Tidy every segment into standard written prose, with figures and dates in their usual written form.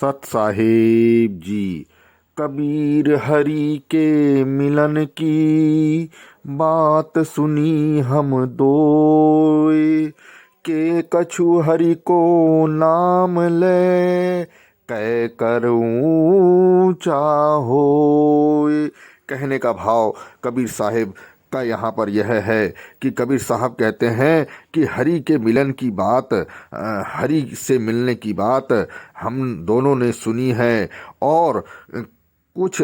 सत साहिब जी। कबीर हरि के मिलन की बात सुनी हम दोय, के कछु हरि को नाम ले कै कर ऊंचा होय। कहने का भाव कबीर साहिब का यहाँ पर यह है कि कबीर साहब कहते हैं कि हरि के मिलन की बात, हरि से मिलने की बात हम दोनों ने सुनी है, और कुछ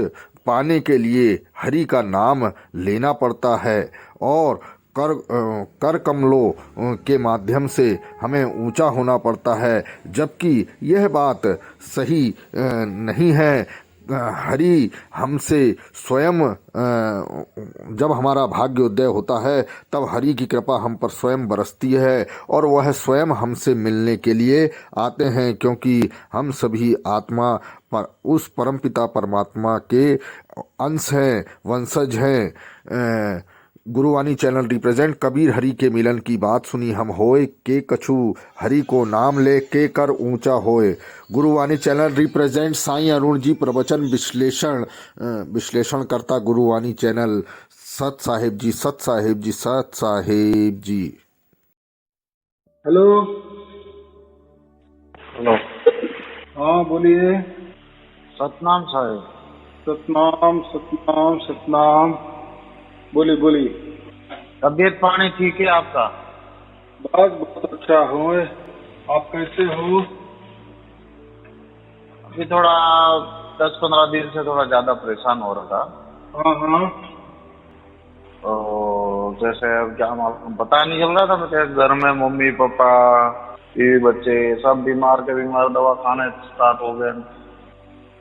पाने के लिए हरि का नाम लेना पड़ता है, और कर कमलों के माध्यम से हमें ऊंचा होना पड़ता है, जबकि यह बात सही नहीं है। हरि हमसे स्वयं, जब हमारा भाग्योदय होता है तब हरि की कृपा हम पर स्वयं बरसती है, और वह स्वयं हमसे मिलने के लिए आते हैं, क्योंकि हम सभी आत्मा पर उस परमपिता परमात्मा के अंश हैं, वंशज हैं। गुरुवाणी चैनल रिप्रेजेंट कबीर हरि के मिलन की बात सुनी हम होए, के कछु हरि को नाम ले के कर ऊंचा होए। गुरुवाणी चैनल रिप्रेजेंट साईं अरुण जी, प्रवचन विश्लेषण करता गुरुवाणी चैनल। सत साहिब जी, सत साहिब जी, सत साहिब जी। हेलो। हेलो। हाँ बोलिए। सतनाम साहिब। सतनाम सतनाम सतनाम। बोलिए बोलिए। तबीयत पानी ठीक है आपका? बस बहुत अच्छा हो। आप कैसे हो? अभी थोड़ा 10-15 दिन से थोड़ा ज्यादा परेशान हो रहा था। हाँ हाँ। तो जैसे अब क्या मालूम, पता नहीं चल रहा था। मेरे घर में मम्मी पापा ये बच्चे सब बीमार के बीमार, दवाखाने स्टार्ट हो गए।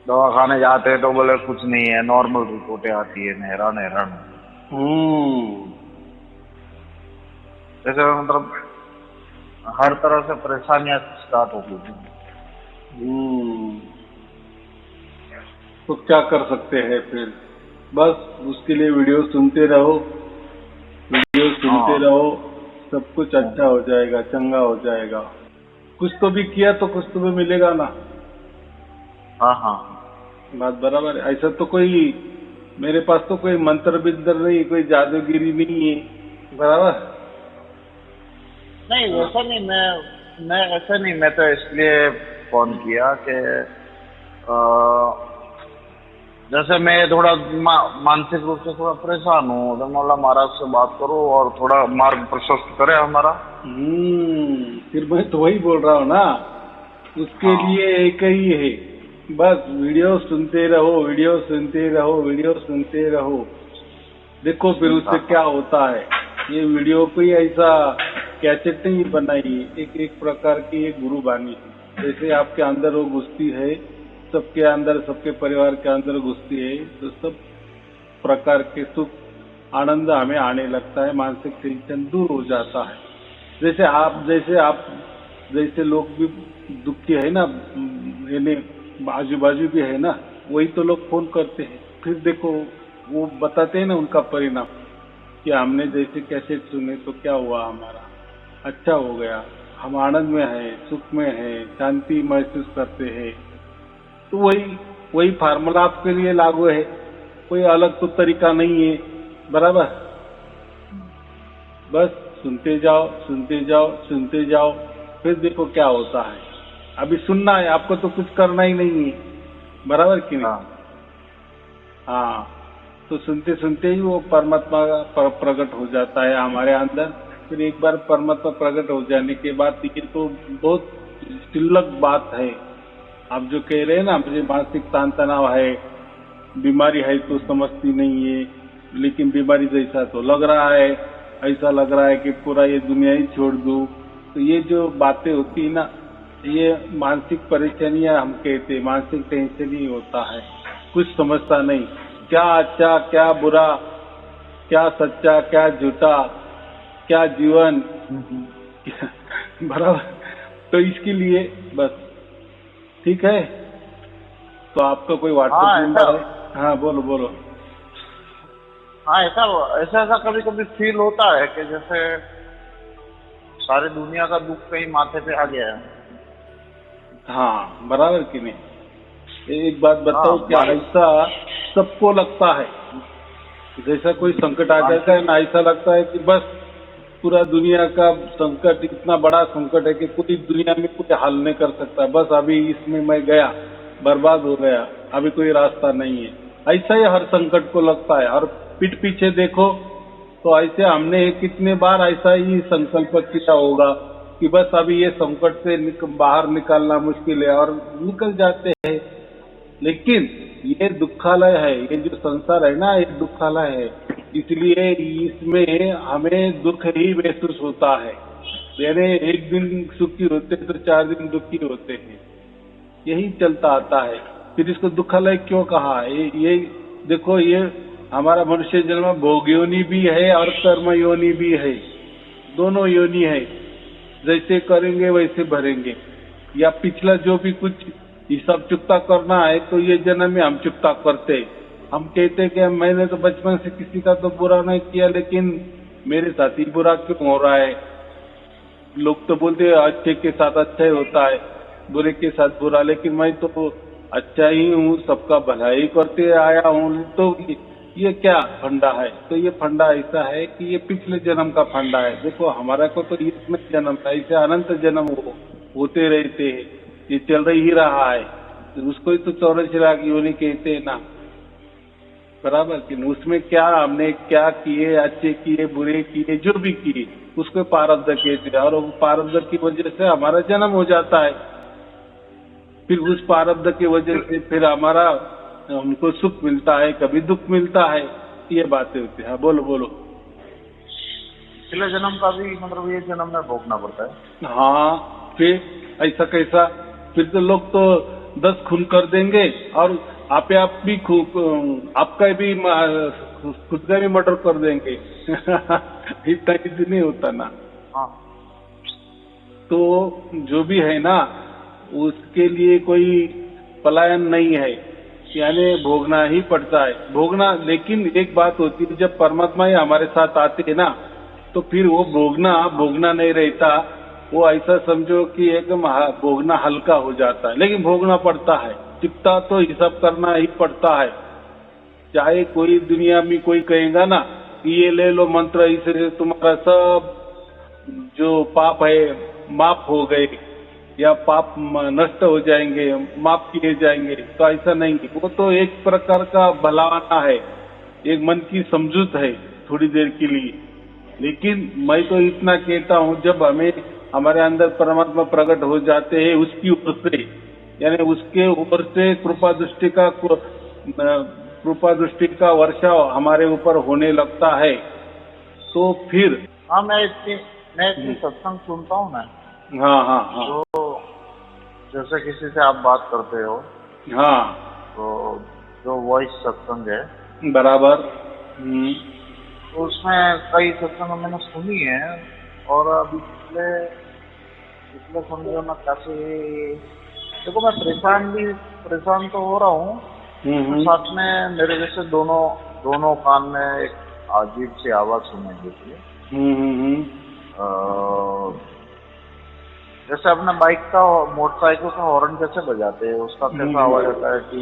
दवाखाने जाते हैं तो बोले कुछ नहीं है, नॉर्मल रिपोर्टें आती है, हैरान हैरान। जैसे मतलब हर तरह से परेशानियां स्टार्ट हो गई। तो क्या कर सकते हैं फिर? बस उसके लिए वीडियो सुनते रहो, वीडियो सुनते रहो, सब कुछ अच्छा हो जाएगा, चंगा हो जाएगा। कुछ तो भी किया तो कुछ तो भी मिलेगा ना। हाँ हाँ, बात बराबर है। ऐसा तो कोई मेरे पास तो कोई मंत्र बिंदर नहीं, कोई जादूगिरी नहीं है, बराबर? नहीं वैसा नहीं, मैं ऐसा नहीं। मैं तो इसलिए फोन किया कि जैसे मैं थोड़ा मानसिक रूप से थोड़ा परेशान हूँ, तो मौला महाराज से बात करो और थोड़ा मार्ग प्रशस्त करे हमारा। फिर मैं तो वही बोल रहा हूँ ना, उसके लिए एक ही है, बस वीडियो सुनते रहो, वीडियो सुनते रहो, वीडियो सुनते रहो। देखो फिर उससे क्या होता है। ये वीडियो कोई ऐसा कैसेट नहीं बनाई, एक प्रकार की एक गुरु बानी है। जैसे आपके अंदर वो घुसती है, सबके अंदर, सबके परिवार के अंदर घुसती है, तो सब प्रकार के सुख आनंद हमें आने लगता है, मानसिक टेंशन दूर हो जाता है। जैसे लोग भी दुखी है ना, आजू बाजू भी है ना, वही तो लोग फोन करते हैं। फिर देखो वो बताते हैं ना उनका परिणाम, कि हमने जैसे कैसेट सुने तो क्या हुआ, हमारा अच्छा हो गया, हम आनंद में हैं, सुख में हैं, शांति महसूस करते हैं। तो वही फार्मूला आपके लिए लागू है, कोई अलग तो तरीका नहीं है, बराबर? बस सुनते जाओ, सुनते जाओ, सुनते जाओ, फिर देखो क्या होता है। अभी सुनना है आपको, तो कुछ करना ही नहीं है, बराबर कि नहीं? हाँ, तो सुनते सुनते ही वो परमात्मा प्रकट हो जाता है हमारे अंदर। फिर एक बार परमात्मा प्रकट हो जाने के बाद ये तो बहुत क्षुल्लक बात है। आप जो कह रहे हैं ना, मुझे मानसिक तान तनाव है, बीमारी है तो समझती नहीं है, लेकिन बीमारी जैसा तो लग रहा है, ऐसा लग रहा है कि पूरा ये दुनिया ही छोड़ दूं। तो ये जो बातें होती है ना, ये मानसिक परेशानियां हम कहते हैं, मानसिक टेंशन ही होता है। कुछ समझता नहीं, क्या अच्छा क्या बुरा, क्या सच्चा क्या झूठा, क्या जीवन, बराबर? तो इसके लिए बस ठीक है। तो आपका कोई व्हाट्सएप नंबर है? हाँ बोलो बोलो। हाँ, ऐसा कभी कभी फील होता है कि जैसे सारी दुनिया का दुख कहीं माथे पे आ गया है। हाँ बराबर कि नहीं? एक बात बताओ, हाँ, क्या ऐसा सबको लगता है? जैसा कोई संकट आ जाता है ना, ऐसा लगता है कि बस पूरा दुनिया का संकट, इतना बड़ा संकट है कि पूरी दुनिया में कोई हल नहीं कर सकता, बस अभी इसमें मैं गया, बर्बाद हो गया, अभी कोई रास्ता नहीं है। ऐसा ही हर संकट को लगता है। और पीठ पीछे देखो तो ऐसे हमने कितने बार ऐसा ही संकल्प किया होगा कि बस अभी ये संकट से बाहर निकालना मुश्किल है, और निकल जाते हैं। लेकिन ये दुखालय है, ये जो संसार है ना, ये दुखालय है, इसलिए इसमें हमें दुख ही महसूस होता है। यानी एक दिन सुखी होते तो 4 दिन दुखी होते हैं, यही चलता आता है। फिर इसको दुखालय क्यों कहा? ये देखो, ये हमारा मनुष्य जन्म भोग योनि भी है और कर्म योनि भी है, दोनों योनि है। जैसे करेंगे वैसे भरेंगे, या पिछला जो भी कुछ हिसाब चुकता करना है तो ये जन्म में हम चुकता करते। हम कहते कि मैंने तो बचपन से किसी का तो बुरा नहीं किया, लेकिन मेरे साथ ही बुरा क्यों हो रहा है? लोग तो बोलते हैं अच्छे के साथ अच्छा ही होता है, बुरे के साथ बुरा, लेकिन मैं तो अच्छा ही हूँ, सबका भला ही करते आया हूँ। तो ये क्या फंडा है? तो ये फंडा ऐसा है कि ये पिछले जन्म का फंडा है। देखो, हमारा को तो इसमें जन्म था, ऐसे अनंत जन्म होते रहते हैं, ये चल ही रहा है। तो उसको ही तो 84 लाख योनि कहते हैं ना, बराबर कि नहीं? उसमें क्या हमने क्या किए, अच्छे किए बुरे किए, जो भी किए, उसको प्रारब्ध कहते हैं, और वो प्रारब्ध की वजह से हमारा जन्म हो जाता है। फिर उस प्रारब्ध की वजह से फिर हमारा हमको सुख मिलता है, कभी दुख मिलता है, ये बातें होती है। हाँ, बोलो बोलो। पिछले जन्म का भी मतलब ये जन्म में भोगना पड़ता है। हाँ, फिर ऐसा कैसा? फिर तो लोग तो 10 खून कर देंगे, और आप भी आपका भी खुद का भी मर्डर कर देंगे। इतना इजी नहीं होता ना। हाँ, तो जो भी है ना, उसके लिए कोई पलायन नहीं है, यानी भोगना ही पड़ता है, भोगना। लेकिन एक बात होती है, जब परमात्मा ही हमारे साथ आते हैं ना, तो फिर वो भोगना नहीं रहता। वो ऐसा समझो कि एकदम भोगना हल्का हो जाता है, लेकिन भोगना पड़ता है। चिपता तो हिसाब करना ही पड़ता है। चाहे कोई दुनिया में कोई कहेगा ना कि ये ले लो मंत्र, इससे तुम्हारा सब जो पाप है माफ हो गए, या पाप नष्ट हो जाएंगे, माफ किए जाएंगे, तो ऐसा नहीं। वो तो एक प्रकार का भलाना है, एक मन की समझूत है थोड़ी देर के लिए। लेकिन मैं तो इतना कहता हूँ, जब हमारे अंदर परमात्मा प्रकट हो जाते हैं उसकी ओर से, यानी उसके ऊपर से कृपा दृष्टि का वर्षा हमारे ऊपर होने लगता है, तो फिर हाँ, मैं इतनी सत्संग सुनता हूँ ना। हाँ हाँ हाँ, तो जैसे किसी से आप बात करते हो, हाँ, तो जो वॉइस सत्संग है, बराबर। तो उसमें कई सत्संग मैंने सुनी है, और अभी पिछले समझो मैं काफी, देखो मैं परेशान तो हो रहा हूँ, तो साथ में मेरे जैसे दोनों कान में एक अजीब सी आवाज सुनाई देती है। जैसे अपने बाइक का मोटरसाइकिल का हॉर्न जैसे बजाते हैं, उसका कैसा आवाज आता है कि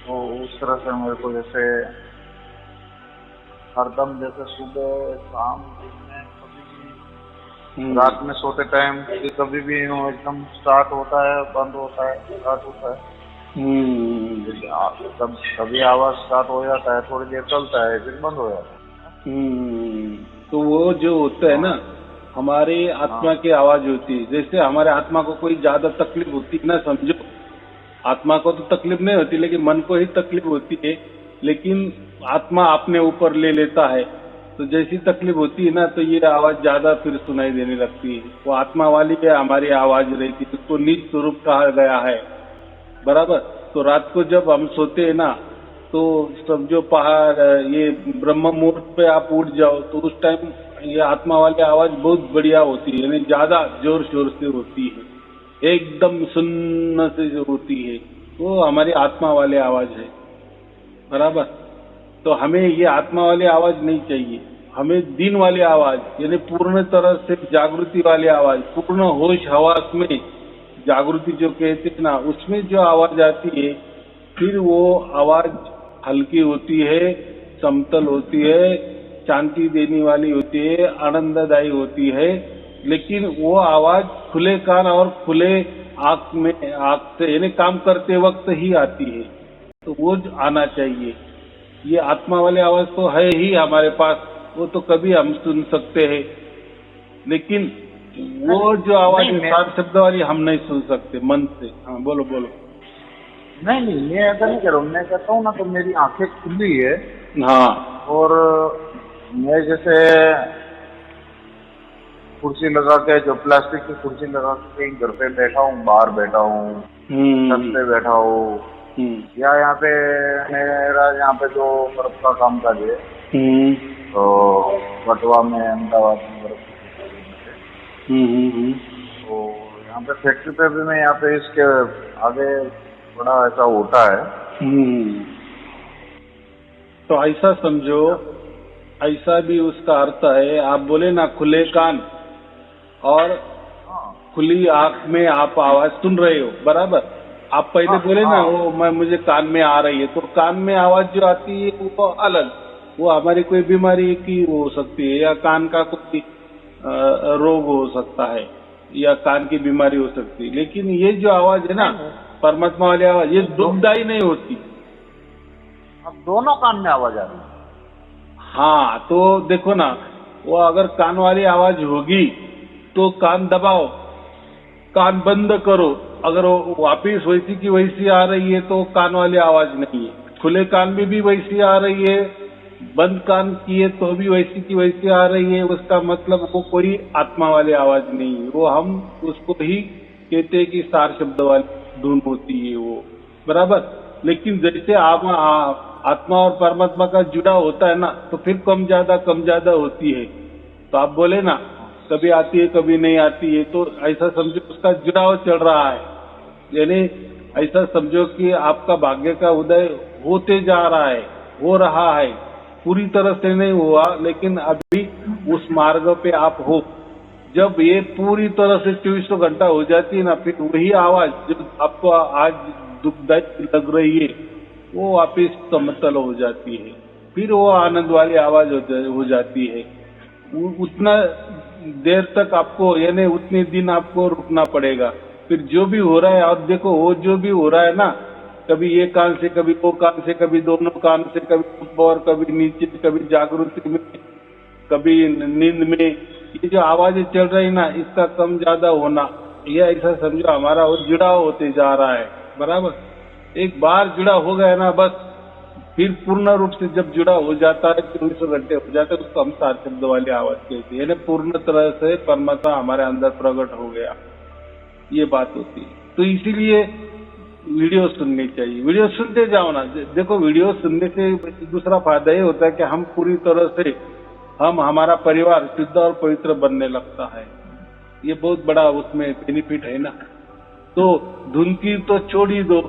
तो उस तरह से मेरे को जैसे हरदम, जैसे सुबह शाम दिन में कभी भी रात में सोते टाइम कभी भी एकदम स्टार्ट होता है, बंद होता है, स्टार्ट होता है। कभी आवाज स्टार्ट हो जाता है, थोड़ी देर चलता है, फिर बंद हो जाता है। तो वो जो होता है ना, हमारे आत्मा की आवाज होती है। जैसे हमारे आत्मा को कोई ज्यादा तकलीफ होती है ना, समझो आत्मा को तो तकलीफ नहीं होती, लेकिन मन को ही तकलीफ होती है। लेकिन आत्मा अपने ऊपर ले लेता है, तो जैसी तकलीफ होती है ना, तो ये आवाज ज्यादा फिर सुनाई देने लगती है। वो आत्मा वाली है, हमारी आवाज रहती है, उसको नीच स्वरूप कहा गया है, बराबर। तो रात को जब हम सोते हैं ना, तो समझो पहाड़, ये ब्रह्म मुहूर्त पे आप उठ जाओ, तो उस टाइम ये आत्मा वाली आवाज बहुत बढ़िया होती है, यानी ज्यादा जोर शोर से होती है, एकदम सुन्न से जो होती है, वो हमारी आत्मा वाली आवाज है, बराबर। तो हमें ये आत्मा वाली आवाज नहीं चाहिए, हमें दिन वाली आवाज, यानी पूर्ण तरह से जागृति वाली आवाज, पूर्ण होश हवास में जागृति जो कहते हैं ना, उसमें जो आवाज आती है, फिर वो आवाज हल्की होती है, समतल होती है, शांति देने वाली होती है, आनंददायी होती है। लेकिन वो आवाज खुले कान और खुले आंख से यानी काम करते वक्त ही आती है, तो वो आना चाहिए। ये आत्मा वाली आवाज तो है ही हमारे पास, वो तो कभी हम सुन सकते हैं, लेकिन वो जो आवाज सात शब्द वाली हम नहीं सुन सकते मन से। हाँ बोलो बोलो। नहीं, मैं ऐसा नहीं कह रहा हूँ। मैं कहता हूँ ना, तो मेरी आंखें खुली है। हाँ। और मैं जैसे कुर्सी लगा के, जो प्लास्टिक की कुर्सी लगा के कहीं घर पे बैठा हूँ, बाहर बैठा हूँ, छत पे बैठा हूँ, या यहाँ पे मेरा यहाँ पे जो बर्फ का काम काज है, तो बटवा में, अहमदाबाद में बर्फ, तो यहाँ पे फैक्ट्री पे भी मैं यहाँ पे इसके आगे बड़ा ऐसा होता है। तो ऐसा समझो, ऐसा भी उसका अर्थ है। आप बोले ना खुले कान और खुली आंख में आप आवाज सुन रहे हो, बराबर। आप पहले बोले ना वो मुझे कान में आ रही है, तो कान में आवाज जो आती है वो अलग, वो हमारी कोई बीमारी की हो सकती है, या कान का कोई रोग हो सकता है, या कान की बीमारी हो सकती है। लेकिन ये जो आवाज है ना, परमात्मा वाली आवाज, ये दुखदायी नहीं होती। अब दोनों कान में आवाज आ रही है। हाँ, तो देखो ना, वो अगर कान वाली आवाज होगी तो कान दबाओ, कान बंद करो। अगर वो वापिस वैसी की वैसी आ रही है तो कान वाली आवाज नहीं है। खुले कान में भी वैसी आ रही है, बंद कान किए तो भी वैसी की वैसी आ रही है, उसका मतलब वो कोई आत्मा वाली आवाज नहीं है। वो हम उसको ही कहते हैं कि सार शब्द वाली धुन होती है वो, बराबर। लेकिन जैसे आप आत्मा और परमात्मा का जुड़ाव होता है ना, तो फिर कम ज्यादा होती है। तो आप बोले ना कभी आती है कभी नहीं आती है, तो ऐसा समझो उसका जुड़ाव चल रहा है। यानी ऐसा समझो कि आपका भाग्य का उदय होते जा रहा है, हो रहा है, पूरी तरह से नहीं हुआ, लेकिन अभी उस मार्ग पे आप हो। जब ये पूरी तरह से 24 घंटा हो जाती है ना, फिर वही आवाज जो आपको आज दुखदायी लग रही है वो वापिस समतल हो जाती है, फिर वो आनंद वाली आवाज हो जाती है। उतना देर तक आपको, यानी उतने दिन आपको रुकना पड़ेगा। फिर जो भी हो रहा है, और देखो वो जो भी हो रहा है ना, कभी ये कान से, कभी वो कान से, कभी दोनों कान से, कभी ऊपर कभी नीचे, कभी जागृति में, कभी नींद में, ये जो आवाजें चल रही ना, इसका कम ज्यादा होना, ये ऐसा समझो हमारा वो जुड़ाव होते जा रहा है, बराबर। एक बार जुड़ा हो गया ना, बस फिर पूर्ण रूप से जब जुड़ा हो जाता है, 24 घंटे हो जाते हैं, उसको हम सात शब्द वाली आवाज कहते हैं। यानी पूर्ण तरह से परमात्मा हमारे अंदर प्रकट हो गया, ये बात होती है। तो इसीलिए वीडियो सुननी चाहिए, वीडियो सुनते जाओ ना। देखो वीडियो सुनने से दूसरा फायदा ये होता है कि हम पूरी तरह से, हमारा परिवार शुद्ध और पवित्र बनने लगता है। ये बहुत बड़ा उसमें बेनिफिट है ना। तो धुन की तो छोड़ ही दो,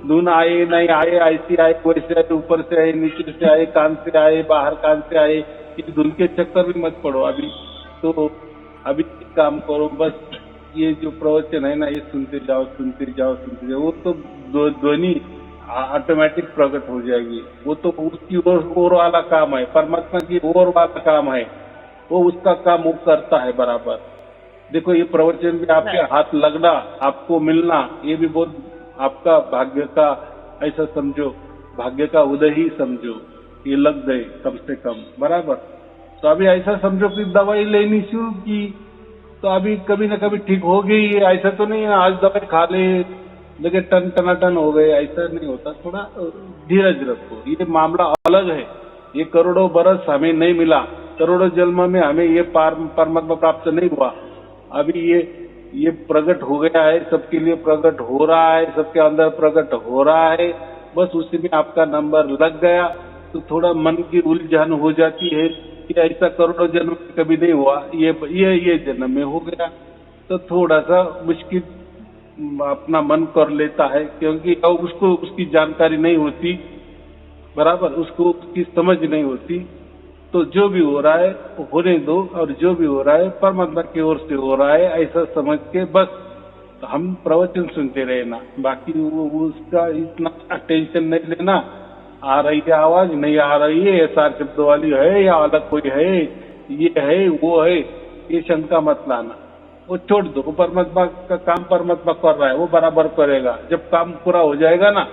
धुन आए नहीं आए, ऐसी आए वैसे आए, ऊपर से आए नीचे से आए, कान से आए बाहर कान से आए, ये धुन के चक्कर में मत पड़ो। अभी काम करो, बस ये जो प्रवचन है ना, ये सुनते जाओ। वो तो ध्वनि ऑटोमेटिक प्रकट हो जाएगी। वो तो उसकी ओर वाला काम है, परमात्मा की ओर वाला काम है, वो उसका काम वो करता है बराबर। देखो ये प्रवचन भी आपके हाथ लगना, आपको मिलना, ये भी बहुत आपका भाग्य का, ऐसा समझो भाग्य का उदय ही समझो, ये लग गए कम से कम, बराबर। तो अभी ऐसा समझो कि दवाई लेनी शुरू की तो अभी कभी न कभी ठीक हो गई। ऐसा तो नहीं है आज दवाई खा ले लगे टन हो गए, ऐसा नहीं होता। थोड़ा धीरज रखो, ये मामला अलग है। ये करोड़ों बरस हमें नहीं मिला, करोड़ों जन्म में हमें ये परमात्मा प्राप्त नहीं हुआ। अभी ये प्रकट हो गया है, सबके लिए प्रकट हो रहा है, सबके अंदर प्रकट हो रहा है। बस उसी में आपका नंबर लग गया तो थोड़ा मन की उलझन हो जाती है कि ऐसा करोड़ों जन्म में कभी नहीं हुआ, ये जन्म में हो गया। तो थोड़ा सा मुश्किल अपना मन कर लेता है, क्योंकि उसको उसकी जानकारी नहीं होती, बराबर, उसको उसकी समझ नहीं होती। तो जो भी हो रहा है होने दो, और जो भी हो रहा है परमात्मा की ओर से हो रहा है, ऐसा समझ के बस तो हम प्रवचन सुनते रहे ना, बाकी वो उसका इतना टेंशन नहीं लेना। आ रही है आवाज, नहीं आ रही है, ऐसा शब्द वाली है या अलग कोई है, ये है वो है, ये शंका मत लाना। वो छोड़ दो, वो परमात्मा का काम परमात्मा कर रहा है, वो बराबर करेगा। जब काम पूरा हो जाएगा ना,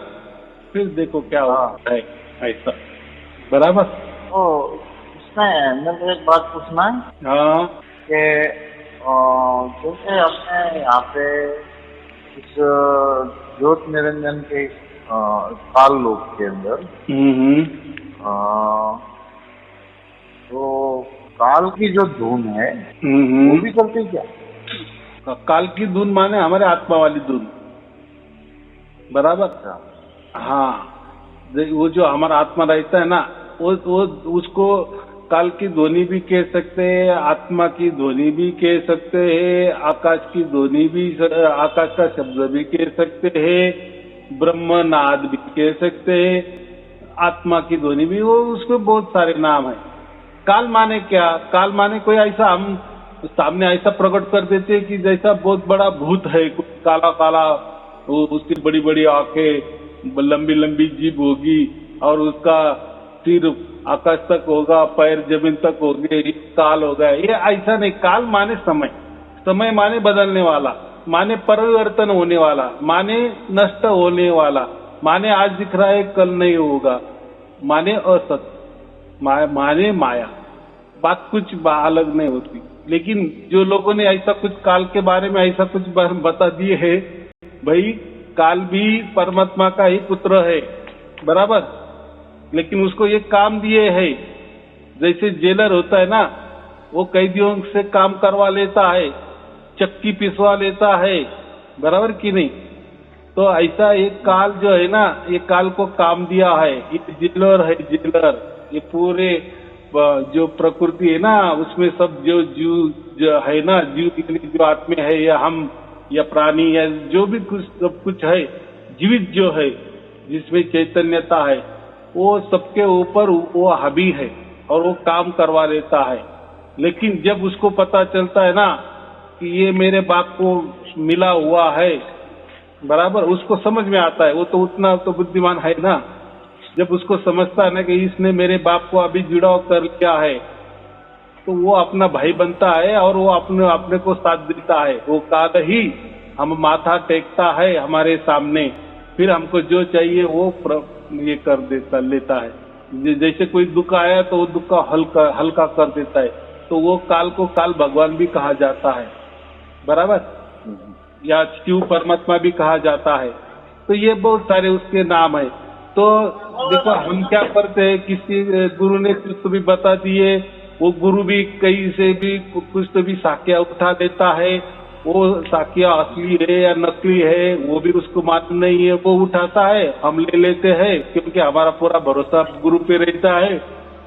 फिर देखो क्या होता है, ऐसा बराबर। तो इसमें मेरे एक बात पूछना है हाँ कि जैसे अपने यहाँ पे इस ज्योत निरंजन के काल लोक के अंदर तो काल की जो धुन है वो भी चलती क्या? काल की धुन माने हमारे आत्मा वाली धुन, बराबर। हाँ, वो जो हमारा आत्मा रहता है ना, वो उसको काल की ध्वनि भी कह सकते हैं, आत्मा की ध्वनि भी कह सकते हैं, आकाश की ध्वनि भी, आकाश का शब्द भी कह सकते हैं, ब्रह्मनाद भी कह सकते हैं, आत्मा की ध्वनि भी, वो उसको बहुत सारे नाम है। काल माने क्या? काल माने कोई ऐसा हम सामने ऐसा प्रकट कर देते हैं कि जैसा बहुत बड़ा भूत है, कुछ काला काला, वो उसकी बड़ी बड़ी आंखें, लंबी लंबी जीभ होगी और उसका सिर आकाश तक होगा, पैर जमीन तक होंगे, काल होगा। ये ऐसा नहीं। काल माने समय, समय माने बदलने वाला, माने परिवर्तन होने वाला, माने नष्ट होने वाला, माने आज दिख रहा है कल नहीं होगा, माने असत, माने माया। बात कुछ अलग नहीं होती। लेकिन जो लोगों ने ऐसा कुछ काल के बारे में ऐसा कुछ बता दिए है, भाई काल भी परमात्मा का ही पुत्र है, बराबर। लेकिन उसको ये काम दिए है, जैसे जेलर होता है ना, वो कैदियों से काम करवा लेता है, चक्की पिसवा लेता है, बराबर कि नहीं। तो ऐसा एक काल जो है ना, ये काल को काम दिया है, ये जेलर है, जेलर। ये पूरे जो प्रकृति है ना, उसमें सब जो जीव है ना, जीव जो आत्मा है या हम या प्राणी या जो भी कुछ सब कुछ है, जीवित जो है, जिसमें चैतन्यता है, वो सबके ऊपर वो हावी है और वो काम करवा लेता है। लेकिन जब उसको पता चलता है ना कि ये मेरे बाप को मिला हुआ है, बराबर, उसको समझ में आता है। वो तो उतना तो बुद्धिमान है ना, जब उसको समझता है ना कि इसने मेरे बाप को अभी जुड़ाव कर लिया है, तो वो अपना भाई बनता है और वो अपने को साथ देता है। वो काल ही हम माथा टेकता है हमारे सामने, फिर हमको जो चाहिए वो ये कर देता लेता है। जैसे कोई दुख आया तो वो दुख का हल्का कर देता है। तो वो काल को काल भगवान भी कहा जाता है, बराबर, या शिव परमात्मा भी कहा जाता है। तो ये बहुत सारे उसके नाम है। तो देखो हम क्या करते हैं, किसी गुरु ने कुछ तो भी बता दिए, वो गुरु भी कहीं से भी कुछ तो भी साक्ष्य उठा देता है। वो साक्ष्य असली है या नकली है वो भी उसको मालूम नहीं है, वो उठाता है, हम ले लेते हैं, क्योंकि हमारा पूरा भरोसा गुरु पे रहता है।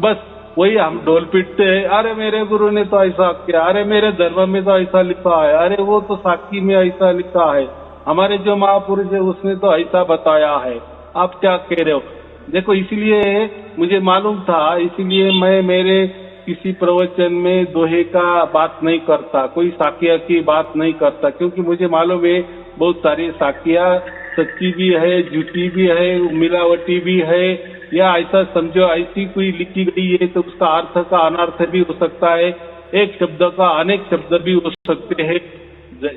बस वही हम ढोल पीटते हैं, अरे मेरे गुरु ने तो ऐसा किया, अरे मेरे धर्म में तो ऐसा लिखा है, अरे वो तो साक्षी में ऐसा लिखा है, हमारे जो महापुरुष है उसने तो ऐसा बताया है, आप क्या कह रहे हो। देखो इसलिए मुझे मालूम था, इसीलिए मैं मेरे किसी प्रवचन में दोहे का बात नहीं करता, कोई साक्ष्य की बात नहीं करता, क्योंकि मुझे मालूम है बहुत सारी साक्ष्य सच्ची भी है, झूठी भी है, मिलावटी भी है, या ऐसा समझो ऐसी कोई लिखी गई है तो उसका अर्थ का अनर्थ भी हो सकता है, एक शब्द का अनेक शब्द भी हो सकते हैं।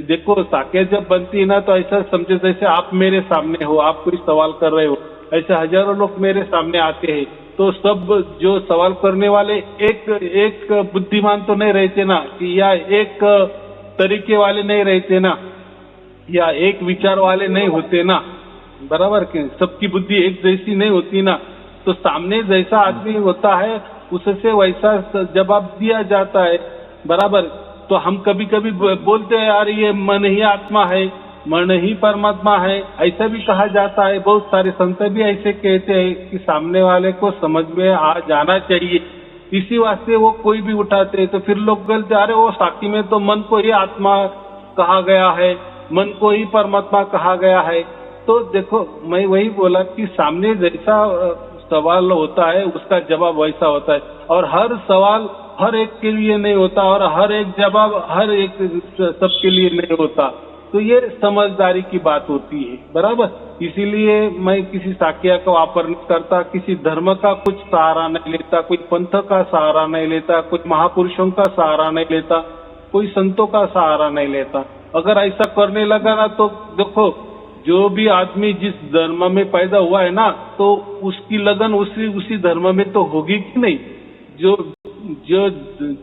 देखो साक्ष्य जब बनती है ना, तो ऐसा समझो जैसे आप मेरे सामने हो, आप कोई सवाल कर रहे हो, ऐसे हजारों लोग मेरे सामने आते हैं, तो सब जो सवाल करने वाले एक बुद्धिमान तो नहीं रहते ना, कि या एक तरीके वाले नहीं रहते ना, या एक विचार वाले नहीं होते ना, बराबर कि सबकी बुद्धि एक जैसी नहीं होती ना। तो सामने जैसा आदमी होता है उससे वैसा जवाब दिया जाता है, बराबर। तो हम कभी कभी बोलते हैं यार ये मन ही आत्मा है, मन ही परमात्मा है, ऐसा भी कहा जाता है। बहुत सारे संत भी ऐसे कहते हैं कि सामने वाले को समझ में आ जाना चाहिए, इसी वास्ते वो कोई भी उठाते हैं। तो फिर लोग गलते, अरे वो साक्षी में तो मन को ही आत्मा कहा गया है, मन को ही परमात्मा कहा गया है। तो देखो मैं वही बोला कि सामने जैसा सवाल होता है उसका जवाब वैसा होता है, और हर सवाल हर एक के लिए नहीं होता, और हर एक जवाब हर एक सबके लिए नहीं होता। तो ये समझदारी की बात होती है, बराबर। इसीलिए मैं किसी साकिया का वापर नहीं करता, किसी धर्म का कुछ सहारा नहीं लेता, कोई पंथ का सहारा नहीं लेता, कोई महापुरुषों का सहारा नहीं लेता, कोई संतों का सहारा नहीं लेता। अगर ऐसा करने लगा ना तो देखो, जो भी आदमी जिस धर्म में पैदा हुआ है ना, तो उसकी लगन उसी धर्म में तो होगी कि नहीं। जो जो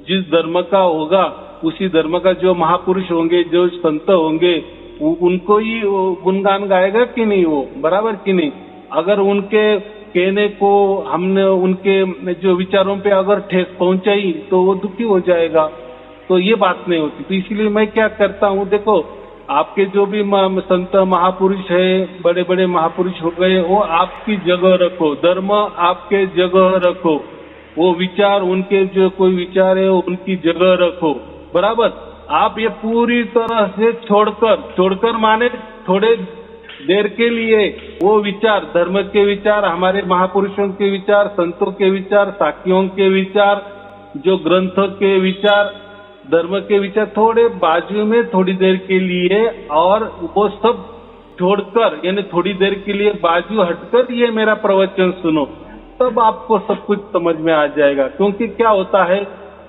जिस धर्म का होगा उसी धर्म का जो महापुरुष होंगे, जो संत होंगे, उनको ही गुणगान गाएगा कि नहीं वो, बराबर कि नहीं। अगर उनके कहने को हमने उनके जो विचारों पे अगर ठेस पहुंचाई तो वो दुखी हो जाएगा। तो ये बात नहीं होती। तो इसीलिए मैं क्या करता हूँ, देखो आपके जो भी संत महापुरुष है, बड़े बड़े महापुरुष हो गए, वो आपकी जगह रखो, धर्म आपके जगह रखो, वो विचार उनके जो कोई विचार है उनकी जगह रखो, बराबर। आप ये पूरी तरह से छोड़कर माने थोड़े देर के लिए वो विचार, धर्म के विचार, हमारे महापुरुषों के विचार, संतों के विचार, साखियों के विचार, जो ग्रंथों के विचार, धर्म के विचार थोड़े बाजू में थोड़ी देर के लिए, और वो सब छोड़कर यानी थोड़ी देर के लिए बाजू हटकर ये मेरा प्रवचन सुनो, तब आपको सब कुछ समझ में आ जाएगा। क्योंकि क्या होता है,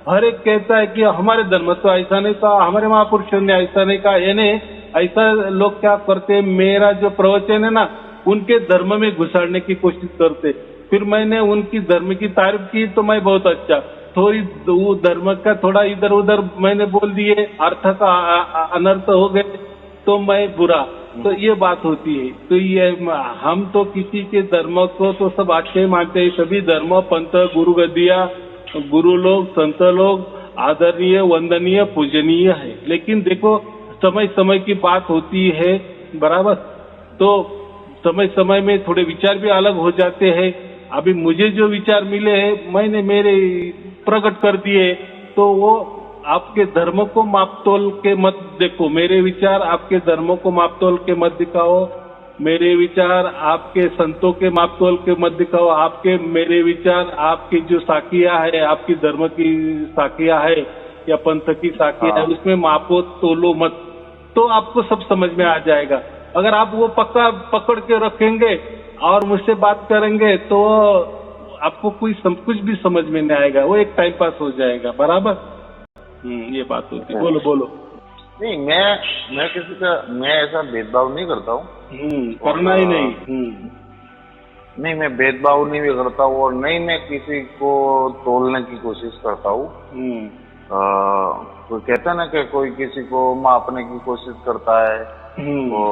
हर एक कहता है कि हमारे धर्म तो ऐसा नहीं कहा, हमारे महापुरुषों ने ऐसा नहीं कहा, यानी ऐसा लोग क्या करते, मेरा जो प्रवचन है ना उनके धर्म में घुसाड़ने की कोशिश करते। फिर मैंने उनकी धर्म की तारीफ की तो मैं बहुत अच्छा, थोड़ी धर्म का थोड़ा इधर उधर मैंने बोल दिए, अर्थ का अनर्थ हो गए तो मैं बुरा। तो ये बात होती है। तो ये हम तो किसी के धर्म को तो सब अच्छे मानते हैं, सभी धर्म पंथ गुरु गद्दिया, गुरु लोग, संत लोग आदरणीय, वंदनीय, पूजनीय है। लेकिन देखो समय समय की बात होती है, बराबर। तो समय समय में थोड़े विचार भी अलग हो जाते हैं। अभी मुझे जो विचार मिले हैं मैंने मेरे प्रकट कर दिए, तो वो आपके धर्म को मापतोल के मत देखो, मेरे विचार आपके धर्मों को मापतोल के मत दिखाओ, मेरे विचार आपके संतों के मापतोल के मत दिखाओ, आपके मेरे विचार आपकी जो साखिया है, आपकी धर्म की साखिया है या पंथ की साखिया है, उसमें मापो तोलो मत, तो आपको सब समझ में आ जाएगा। अगर आप वो पक्का पकड़ के रखेंगे और मुझसे बात करेंगे तो आपको कुछ भी समझ में नहीं आएगा, वो एक टाइम पास हो जाएगा, बराबर। ये बात होती है। बोलो बोलो। नहीं, मैं किसी का मैं ऐसा भेदभाव नहीं करता हूँ, करना ही नहीं। नहीं, मैं भेदभाव नहीं भी करता हूँ और नहीं मैं किसी को तोलने की कोशिश करता हूँ। कोई कहता है ना कि कोई किसी को मापने की कोशिश करता है, तो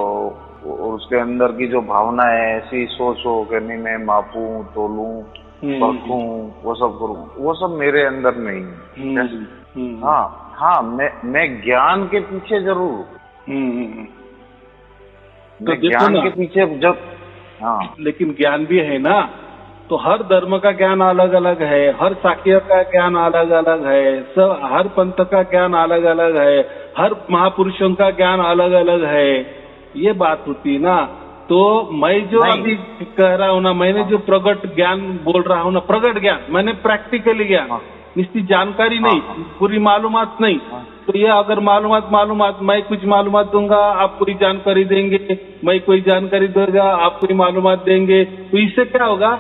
उसके अंदर की जो भावना है ऐसी सोच हो कि नहीं मैं मापूं, तोलूं, परखूं, वो सब करूं, वो सब मेरे अंदर नहीं है। हाँ, मैं ज्ञान के पीछे जरूर, तो ज्ञान के पीछे जब, लेकिन ज्ञान भी है ना, तो हर धर्म का ज्ञान अलग अलग है, हर साक्य का ज्ञान अलग अलग है, सब हर पंथ का ज्ञान अलग अलग है, हर महापुरुषों का ज्ञान अलग अलग है, ये बात होती ना। तो मैं जो अभी कह रहा हूँ ना, मैंने जो प्रगट ज्ञान बोल रहा हूँ ना, प्रगट ज्ञान मैंने प्रैक्टिकली ज्ञान, निश्चित जानकारी नहीं, पूरी मालूमात नहीं। तो ये अगर मालूमात मैं कुछ मालूमात दूंगा, आप कोई जानकारी देंगे, मैं कोई जानकारी दूंगा, आप कोई मालूमात देंगे, तो इससे क्या होगा,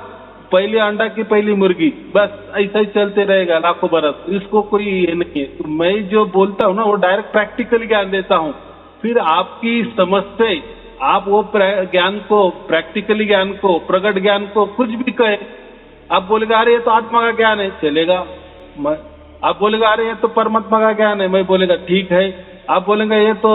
पहले अंडा की पहली मुर्गी, बस ऐसा ही चलते रहेगा लाखों बरस, इसको कोई ये नहीं है। तो मैं जो बोलता हूँ ना वो डायरेक्ट प्रैक्टिकल ज्ञान देता हूँ। फिर आपकी समझ से आप वो ज्ञान को, प्रैक्टिकली ज्ञान को, प्रगट ज्ञान को कुछ भी कहे, आप बोलेगा अरे ये तो आत्मा का ज्ञान है, चलेगा। आप बोलेगा अरे ये तो परमात्मा का ज्ञान है, मैं बोलेगा ठीक है। आप बोलेंगे ये तो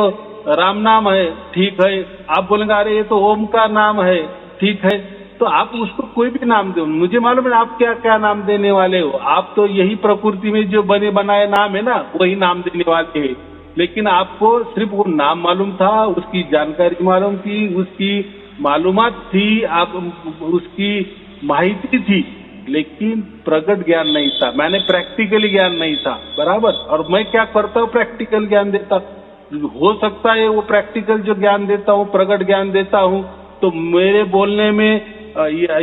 राम नाम है, ठीक है। आप बोलेंगे अरे ये तो ओम का नाम है, ठीक है। तो आप उसको कोई भी नाम दो, मुझे मालूम है आप क्या क्या नाम देने वाले हो। आप तो यही प्रकृति में जो बने बनाए नाम है ना, वही नाम देने वाले हैं। लेकिन आपको सिर्फ वो नाम मालूम था, उसकी जानकारी मालूम थी, उसकी मालूमात थी, आप उसकी माहिती थी, लेकिन प्रगट ज्ञान नहीं था, मैंने प्रैक्टिकली ज्ञान नहीं था, बराबर। और मैं क्या करता हूँ, प्रैक्टिकल ज्ञान देता। हो सकता है वो प्रैक्टिकल जो ज्ञान देता हूँ, प्रगट ज्ञान देता हूँ, तो मेरे बोलने में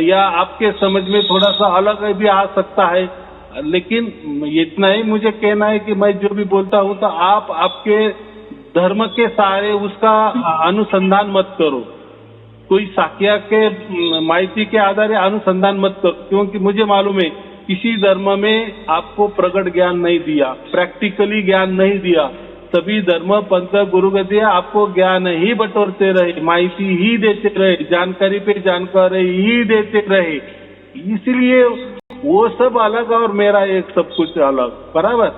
या आपके समझ में थोड़ा सा अलग भी आ सकता है, लेकिन इतना ही मुझे कहना है कि मैं जो भी बोलता हूँ तो आप आपके धर्म के सारे उसका अनुसंधान मत करो, कोई साक्या के माहिती के आधार अनुसंधान मत करो, क्योंकि मुझे मालूम है किसी धर्म में आपको प्रकट ज्ञान नहीं दिया, प्रैक्टिकली ज्ञान नहीं दिया। सभी धर्म पंथ गुरु गति आपको ज्ञान ही बटोरते रहे, माहिती ही देते रहे, जानकारी पे जानकारी ही देते रहे, इसलिए वो सब अलग और मेरा एक सब कुछ अलग, बराबर।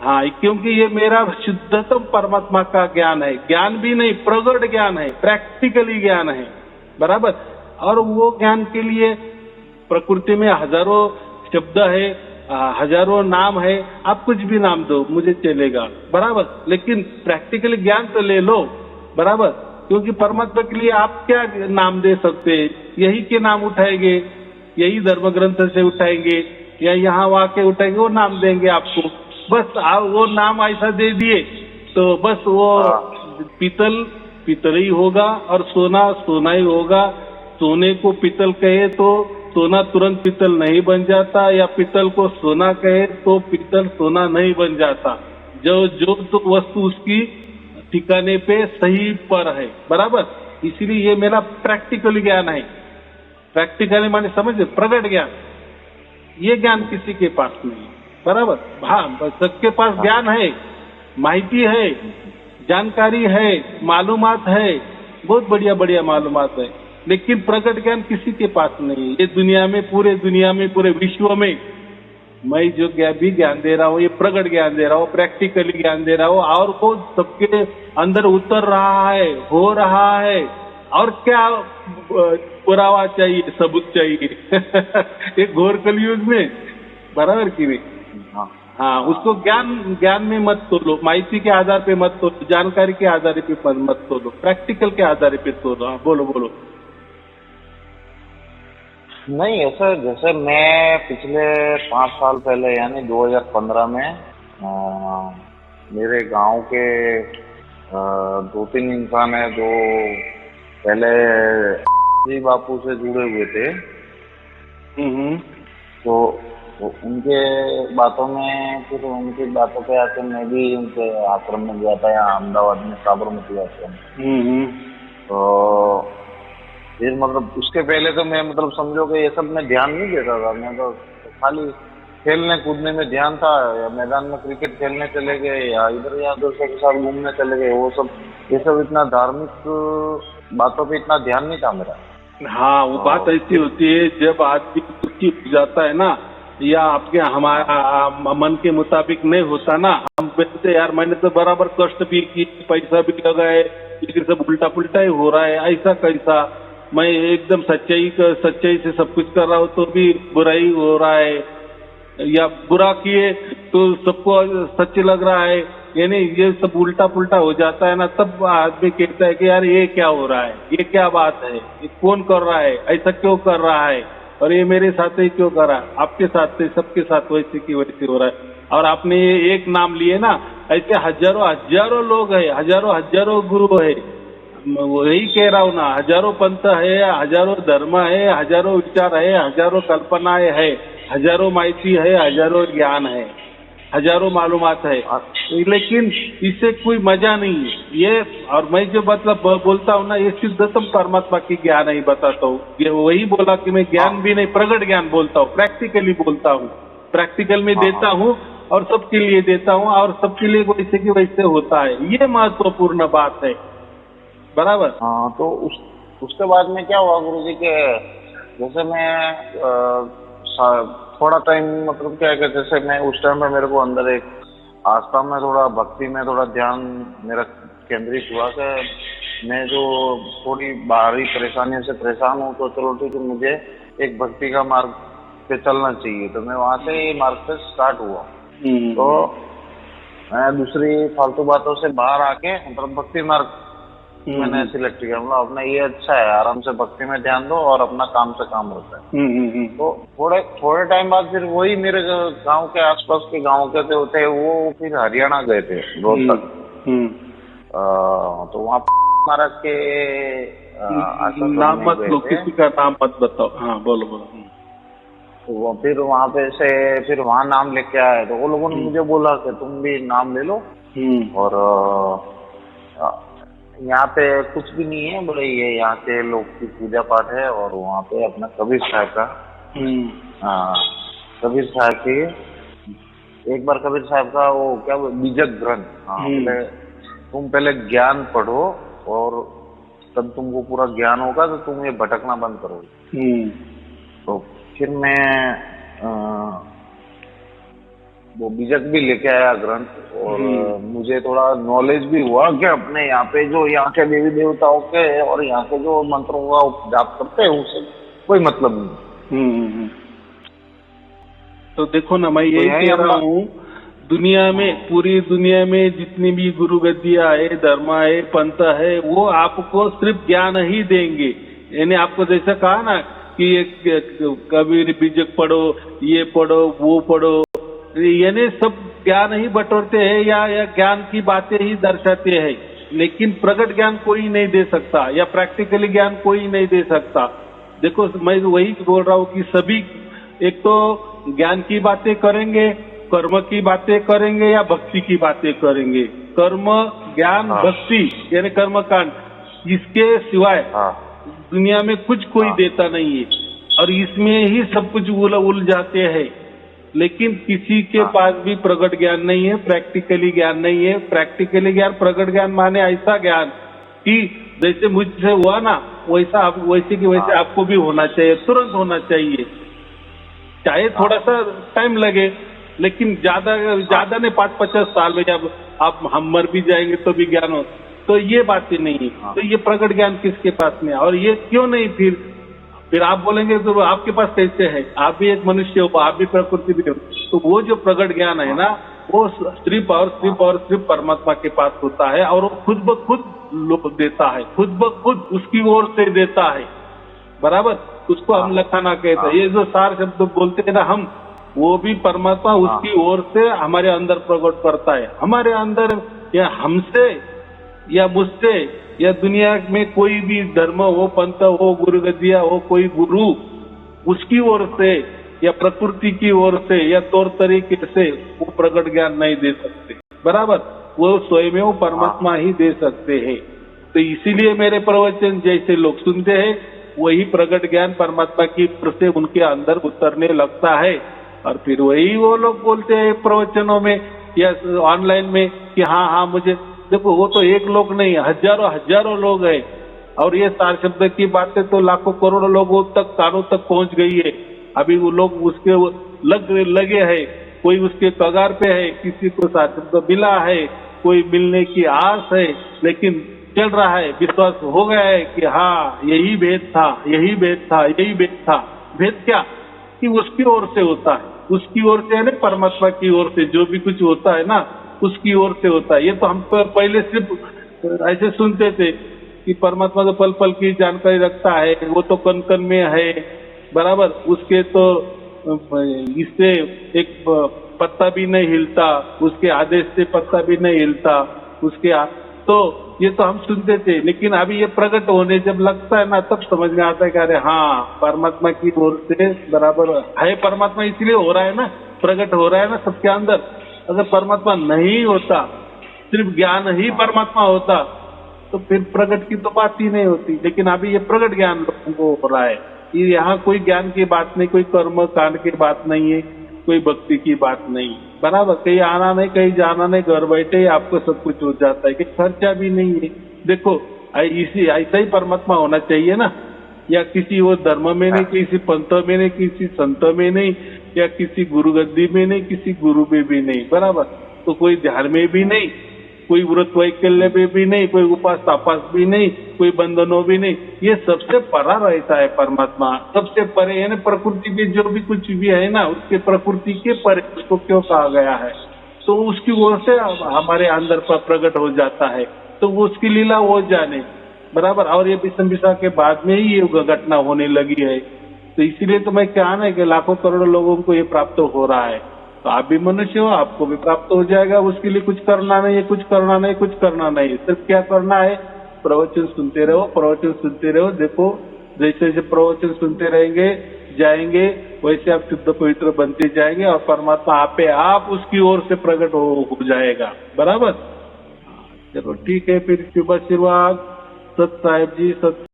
हाँ, क्योंकि ये मेरा शुद्धतम परमात्मा का ज्ञान है, ज्ञान भी नहीं प्रगट ज्ञान है, प्रैक्टिकली ज्ञान है, बराबर। और वो ज्ञान के लिए प्रकृति में हजारों शब्द है, हजारों नाम है, आप कुछ भी नाम दो मुझे चलेगा, बराबर। लेकिन प्रैक्टिकली ज्ञान तो ले लो, बराबर, क्योंकि परमात्मा के लिए आप क्या नाम दे सकते हैं? यही के नाम उठाएंगे, यही धर्म ग्रंथ से उठाएंगे या यहाँ वहाँ के उठाएंगे, वो नाम देंगे आपको। बस आप वो नाम ऐसा दे दिए तो बस वो पीतल पीतल ही होगा और सोना सोना ही होगा। सोने को पीतल कहे तो सोना तुरंत पीतल नहीं बन जाता, या पीतल को सोना कहे तो पीतल सोना नहीं बन जाता। जो तो वस्तु उसकी ठिकाने पे सही पर है, बराबर। इसीलिए ये मेरा प्रैक्टिकल ज्ञान है। प्रैक्टिकली माने समझे, प्रगट ज्ञान, ये ज्ञान किसी के पास नहीं, बराबर। हाँ, सबके पास ज्ञान है, माहिती है, जानकारी है, मालूमात है, बहुत बढ़िया बढ़िया मालूमात है, लेकिन प्रकट ज्ञान किसी के पास नहीं है। ये दुनिया में, पूरे विश्व में मैं जो भी ज्ञान दे रहा हूँ, ये प्रकट ज्ञान दे रहा हूँ, प्रैक्टिकली ज्ञान दे रहा हूँ, और वो सबके अंदर उतर रहा है, हो रहा है। और क्या पुरावा चाहिए, सबूत चाहिए एक घोर कलयुग में, बराबर की नहीं। हाँ, उसको ज्ञान में मत तोलो, माहिती के आधार पे मत तोलो, जानकारी के आधार पे मत तोलो, प्रैक्टिकल के आधार पे तोलो। हाँ, बोलो। नहीं, ऐसा जैसे मैं पिछले 5 साल पहले यानी 2015 में मेरे गांव के 2-3 इंसान है जो पहले जी बापू से जुड़े हुए थे, तो उनके बातों में, फिर उनकी बातों पे आके मैं भी उनके आश्रम में गया था, यहाँ अहमदाबाद में साबरमती आश्रम। तो फिर मतलब उसके पहले तो मैं मतलब समझो कि ये सब में ध्यान नहीं देता था, मैं तो खाली खेलने कूदने में ध्यान था, या मैदान में क्रिकेट खेलने चले गए, या इधर या दोस्तों के साथ घूमने चले गए, वो सब ये सब इतना धार्मिक बातों पे इतना ध्यान नहीं था मेरा। हाँ, वो बात ऐसी होती है, जब आदमी दुखी हो जाता है ना, या आपके हमारा मन के मुताबिक नहीं होता ना, हम बोलते यार मैंने तो बराबर कष्ट भी की, पैसा भी लगाए, लेकिन सब उल्टा पुल्टा ही हो रहा है, ऐसा कैसा, मैं एकदम सच्चाई से सब कुछ कर रहा हूँ तो भी बुराई हो रहा है, या बुरा किए तो सबको सच लग रहा है, यानी ये सब उल्टा पुल्टा हो जाता है ना, तब आदमी कहता है कि यार ये क्या हो रहा है, ये क्या बात है, ये कौन कर रहा है, ऐसा क्यों कर रहा है, और ये मेरे साथ ही क्यों कर रहा है, आपके साथ सबके साथ वैसे की वैसे हो रहा है। और आपने ये एक नाम लिए ना, ऐसे हजारों लोग है, हजारों गुरु है, वही कह रहा हूँ ना, हजारों पंथ है, हजारों धर्म है, हजारों विचार है, हजारों कल्पनाएं है, हजारों माहिती है, हजारों ज्ञान है, हजारों मालूमात है, लेकिन इससे कोई मजा नहीं है ये। और मैं जो मतलब बोलता हूँ ना, ये शुद्धतम परमात्मा की ज्ञान ही बताता हूँ। ये वही बोला कि मैं ज्ञान भी नहीं, प्रगट ज्ञान बोलता हूँ, प्रैक्टिकली बोलता हूँ, प्रैक्टिकल में देता हूँ और सबके लिए देता हूँ, और सबके लिए वैसे की वैसे होता है, ये महत्वपूर्ण बात है, बराबर। हाँ, तो उसके बाद में क्या हुआ गुरुजी के, जैसे मैं थोड़ा टाइम मतलब क्या है, जैसे मैं उस टाइम में मेरे को अंदर एक आस्था में, थोड़ा भक्ति में थोड़ा ध्यान मेरा केंद्रित हुआ कि मैं जो थोड़ी बाहरी परेशानियों से परेशान हूँ, तो चलो ठीक है, मुझे एक भक्ति का मार्ग पे चलना चाहिए। तो मैं वहाँ से ये मार्ग पे स्टार्ट हुआ। तो मैं दूसरी फालतू बातों से बाहर आके मतलब भक्ति मार्ग मैंने सिलेक्ट किया। मतलब अपना ये अच्छा है, आराम से भक्ति में ध्यान दो और अपना काम से काम रहता है। तो थोड़े टाइम बाद फिर वही मेरे गांव के आसपास के गांव के थे वो फिर हरियाणा गए थे रोहतक। तो वहाँ महाराज के नाम मत लो, किसी का नाम मत बताओ। हाँ, बोलो। तो वो फिर वहाँ पे से फिर वहाँ नाम लेके आए, तो वो लोगों ने मुझे बोला कि तुम भी नाम ले लो और यहाँ पे कुछ भी नहीं है, बोले ये यहाँ के लोग की पूजा पाठ है और वहाँ पे अपना कबीर साहब का हाँ, कबीर साहब की एक बार कबीर साहब का वो क्या बीजक ग्रंथ, हाँ बोले तुम पहले ज्ञान पढ़ो और तब तुमको पूरा ज्ञान होगा तो तुम ये भटकना बंद करोगे। तो फिर मैं वो बीजक भी लेके आया ग्रंथ और मुझे थोड़ा नॉलेज भी हुआ कि अपने यहाँ पे जो यहाँ के देवी देवताओं के और यहाँ के जो मंत्रों का जाप करते हैं उससे कोई मतलब नहीं। तो देखो ना, मैं यही कह रहा हूँ, दुनिया में पूरी दुनिया में जितनी भी गुरु गद्दियाँ है, धर्म है, पंथ है, वो आपको सिर्फ ज्ञान ही देंगे। यानी आपको जैसा कहा ना कि ये कबीर बीजक पढ़ो, ये पढ़ो, वो पढ़ो, यानी सब ज्ञान ही बटोरते हैं या ज्ञान की बातें ही दर्शाते हैं, लेकिन प्रकट ज्ञान कोई नहीं दे सकता या प्रैक्टिकली ज्ञान कोई नहीं दे सकता। देखो मैं वही बोल रहा हूँ कि सभी एक तो ज्ञान की बातें करेंगे, कर्म की बातें करेंगे या भक्ति की बातें करेंगे। कर्म, ज्ञान, भक्ति यानी कर्मकांड, इसके सिवाय दुनिया में कुछ कोई देता नहीं है और इसमें ही सब कुछ उलझाते हैं। लेकिन किसी के पास भी प्रकट ज्ञान नहीं है, प्रैक्टिकली ज्ञान नहीं है। प्रैक्टिकली ज्ञान, प्रकट ज्ञान माने ऐसा ज्ञान कि जैसे मुझसे हुआ ना वैसे की वैसे आपको भी होना चाहिए, तुरंत होना चाहिए। चाहे थोड़ा सा टाइम लगे, लेकिन ज्यादा नहीं 5-50 साल में जब हम मर भी जाएंगे तो भी ज्ञान हो, तो ये बातें नहीं। तो ये प्रकट ज्ञान किसके पास में है और ये क्यों नहीं? फिर आप बोलेंगे तो आपके पास कैसे है? आप भी एक मनुष्य हो, आप भी प्रकृति भी हो। तो वो जो प्रकट ज्ञान है ना, वो सिर्फ परमात्मा के पास होता है और वो खुद ब खुद लोग देता है, खुद ब खुद उसकी ओर से देता है। बराबर, उसको हम लखाना कहते हैं। ये जो सार शब्द बोलते हैं ना हम, वो भी परमात्मा उसकी ओर से हमारे अंदर प्रकट करता है। हमारे अंदर या हमसे या मुझसे या दुनिया में कोई भी धर्म हो, पंथ हो, गुरु गद्दिया हो, कोई गुरु उसकी ओर से या प्रकृति की ओर से या तौर तरीके से वो प्रकट ज्ञान नहीं दे सकते। बराबर, वो स्वयं वो परमात्मा ही दे सकते हैं। तो इसीलिए मेरे प्रवचन जैसे लोग सुनते हैं वही प्रकट ज्ञान परमात्मा की ओर से उनके अंदर उतरने लगता है और फिर वही वो लोग बोलते हैं प्रवचनों में या ऑनलाइन में कि हाँ मुझे देखो। वो तो एक लोग नहीं, हजारों लोग हैं और ये सार शब्द की बातें तो लाखों करोड़ों लोगों तक, कानों तक पहुंच गई है। अभी वो लोग उसके लगे हैं, कोई उसके कगार पे है, किसी को सार शब्द मिला है, कोई मिलने की आस है, लेकिन चल रहा है, विश्वास हो गया है कि हाँ यही भेद था, यही भेद था, यही भेद था। भेद क्या कि उसकी ओर से होता है, उसकी ओर से है ना, परमात्मा की ओर से जो भी कुछ होता है ना उसकी ओर से होता है। ये तो हम पहले सिर्फ ऐसे सुनते थे कि परमात्मा तो पल पल की जानकारी रखता है, वो तो कण कण में है। बराबर, उसके तो इससे एक पत्ता भी नहीं हिलता, उसके आदेश से पत्ता भी नहीं हिलता उसके तो ये तो हम सुनते थे। लेकिन अभी ये प्रकट होने जब लगता है ना, तब समझ में आता है कि अरे हाँ परमात्मा की ओर से बराबर है। परमात्मा इसलिए हो रहा है ना, प्रकट हो रहा है ना सबके अंदर। अगर परमात्मा नहीं होता, सिर्फ ज्ञान ही परमात्मा होता, तो फिर प्रकट की तो बात ही नहीं होती। लेकिन अभी ये प्रकट ज्ञान लोगों को हो रहा है। ये यहाँ कोई ज्ञान की बात नहीं, कोई कर्म कांड की बात नहीं है, कोई भक्ति की बात नहीं। बराबर, कहीं आना नहीं, कहीं जाना नहीं, घर बैठे ही आपको सब कुछ हो जाता है, कि खर्चा भी नहीं है। देखो ऐसा ही परमात्मा होना चाहिए ना, या किसी वो धर्म में नहीं, किसी पंथ में नहीं, किसी संत में नहीं, या किसी गुरु गद्दी में नहीं, किसी गुरु में भी नहीं। बराबर, तो कोई ध्यान में भी नहीं, कोई व्रत वैकल्य में भी नहीं, कोई उपास तापास भी नहीं, कोई बंधनों भी नहीं। ये सबसे परा रहता है परमात्मा, सबसे परे है ना। प्रकृति में जो भी कुछ भी है ना, उसके प्रकृति के परे उसको क्यों कहा गया है? तो उसकी ओर से हमारे अंदर पर प्रकट हो जाता है, तो उसकी लीला वो जाने। बराबर, और ये विषम के बाद में ही ये घटना होने लगी है। तो इसीलिए तो मैं क्या है कि लाखों करोड़ों लोगों को ये प्राप्त हो रहा है। तो आप भी मनुष्य हो, आपको भी प्राप्त हो जाएगा। उसके लिए कुछ करना नहीं है, कुछ करना नहीं, कुछ करना नहीं। सिर्फ क्या करना है? प्रवचन सुनते रहो, प्रवचन सुनते रहो। देखो जैसे जैसे प्रवचन सुनते रहेंगे जाएंगे, वैसे आप शुद्ध पवित्र बनते जाएंगे और परमात्मा आप उसकी ओर से प्रकट हो जाएगा। बराबर, चलो ठीक है, फिर शुभ आशीर्वाद। सत साहेब जी, सत।